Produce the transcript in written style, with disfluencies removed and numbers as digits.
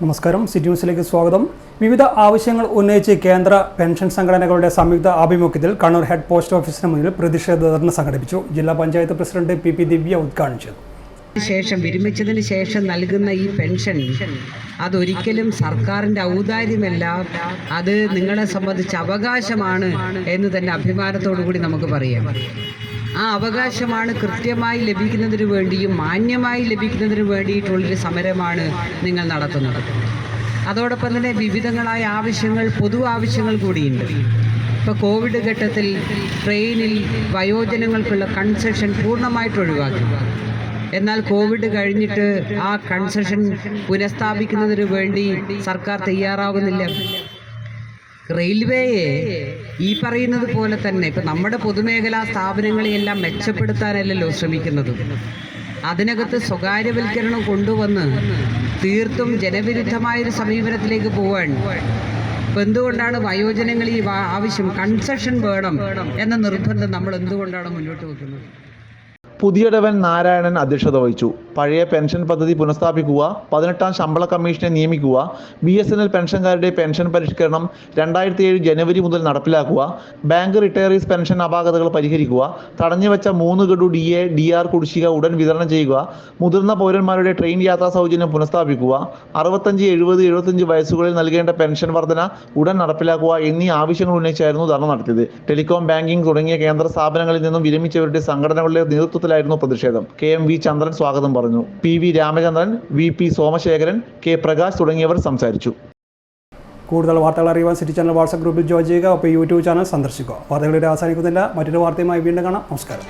നമസ്കാരം. സിറ്റി ന്യൂസിലേക്ക് സ്വാഗതം. വിവിധ ആവശ്യങ്ങൾ ഉന്നയിച്ച് കേന്ദ്ര പെൻഷൻ സംഘടനകളുടെ സംയുക്ത ആഭിമുഖ്യത്തിൽ കണ്ണൂർ ഹെഡ് പോസ്റ്റ് ഓഫീസിന് മുന്നിൽ പ്രതിഷേധ ധർണ്ണ സംഘടിപ്പിച്ചു. ജില്ലാ പഞ്ചായത്ത് പ്രസിഡന്റ് പി ദിവ്യ ഉദ്ഘാടനം ചെയ്തു. വിരമിച്ചതിന് ശേഷം നൽകുന്ന ഈ പെൻഷൻ അതൊരിക്കലും സർക്കാരിൻ്റെ ഔദാര്യമല്ല, അത് നിങ്ങളെ സംബന്ധിച്ച് അവകാശമാണ് എന്ന് തന്നെ അഭിമാനത്തോടു കൂടി നമുക്ക് പറയാം. ആ അവകാശമാണ് കൃത്യമായി ലഭിക്കുന്നതിന് വേണ്ടിയും മാന്യമായി ലഭിക്കുന്നതിന് വേണ്ടിയിട്ടുള്ളൊരു സമരമാണ് നിങ്ങൾ നടത്തുന്നത്. അതോടൊപ്പം തന്നെ വിവിധങ്ങളായ ആവശ്യങ്ങൾ, പൊതു ആവശ്യങ്ങൾ കൂടിയുണ്ട്. ഇപ്പോൾ കോവിഡ് ഘട്ടത്തിൽ ട്രെയിനിൽ വയോജനങ്ങൾക്കുള്ള കൺസെഷൻ പൂർണ്ണമായിട്ട് ഒഴിവാക്കി. എന്നാൽ കോവിഡ് കഴിഞ്ഞിട്ട് ആ കൺസെഷൻ പുനഃസ്ഥാപിക്കുന്നതിന് വേണ്ടി സർക്കാർ തയ്യാറാവുന്നില്ല. റെയിൽവേയെ ഈ പറയുന്നത് പോലെ തന്നെ ഇപ്പം നമ്മുടെ പൊതുമേഖലാ സ്ഥാപനങ്ങളെയെല്ലാം മെച്ചപ്പെടുത്താനല്ലല്ലോ ശ്രമിക്കുന്നത്. അതിനകത്ത് സ്വകാര്യവൽക്കരണം കൊണ്ടുവന്ന് തീർത്തും ജനവിരുദ്ധമായൊരു സമീപനത്തിലേക്ക് പോവാൻ. ഇപ്പം എന്തുകൊണ്ടാണ് വയോജനങ്ങൾ ഈ ആവശ്യം കൺസെഷൻ വേണം എന്ന നിർബന്ധം നമ്മൾ എന്തുകൊണ്ടാണ് മുന്നോട്ട് വെക്കുന്നത്? പുതിയടവൻ നാരായണൻ അധ്യക്ഷത വഹിച്ചു. പഴയ പെൻഷൻ പദ്ധതി പുനഃസ്ഥാപിക്കുക, 18ാം ശമ്പള കമ്മീഷനെ നിയമിക്കുക, BSNL പെൻഷൻകാരുടെ പെൻഷൻ പരിഷ്കരണം 2007 ജനുവരി മുതൽ നടപ്പിലാക്കുക, ബാങ്ക് റിട്ടയറീസ് പെൻഷൻ അപാകതകൾ പരിഹരിക്കുക, തടഞ്ഞുവെച്ച 3 ഗഡു DA DR കുടിശ്ശിക ഉടൻ വിതരണം ചെയ്യുക, മുതിർന്ന പൗരന്മാരുടെ ട്രെയിൻ യാത്രാ സൗജന്യം പുനഃസ്ഥാപിക്കുക, 65, 70, 75 വയസ്സുകളിൽ നൽകേണ്ട പെൻഷൻ വർധന ഉടൻ നടപ്പിലാക്കുക എന്നീ ആവശ്യങ്ങൾ ഉന്നയിച്ചായിരുന്നു ധർണ്ണ നടത്തിയത്. ടെലികോം, ബാങ്കിംഗ് തുടങ്ങിയ കേന്ദ്ര സ്ഥാപനങ്ങളിൽ നിന്നും വിരമിച്ചവരുടെ സംഘടനകളുടെ നേതൃത്വത്തിലായിരുന്നു പ്രതിഷേധം. KM വി ചന്ദ്രൻ സ്വാഗതം പറഞ്ഞു. PV Ramachandran, VP Somasekharan, K Prakash തുടങ്ങിയവർ സംസാരിച്ചു. കൂടുതൽ വാർത്തകൾ അറിയുവാൻ സിറ്റി ചാനൽ വാട്സ്ആപ്പ് ഗ്രൂപ്പിൽ ജോയിൻ ചെയ്യുക. ഒപ്പം YouTube ചാനൽ സന്ദർശിക്കുക. വാർത്തകളുടെ അവസാനിക്കുന്നില്ല. മറ്റൊരു വാർത്തയുമായി വീണ്ടും കാണാം. നമസ്കാരം.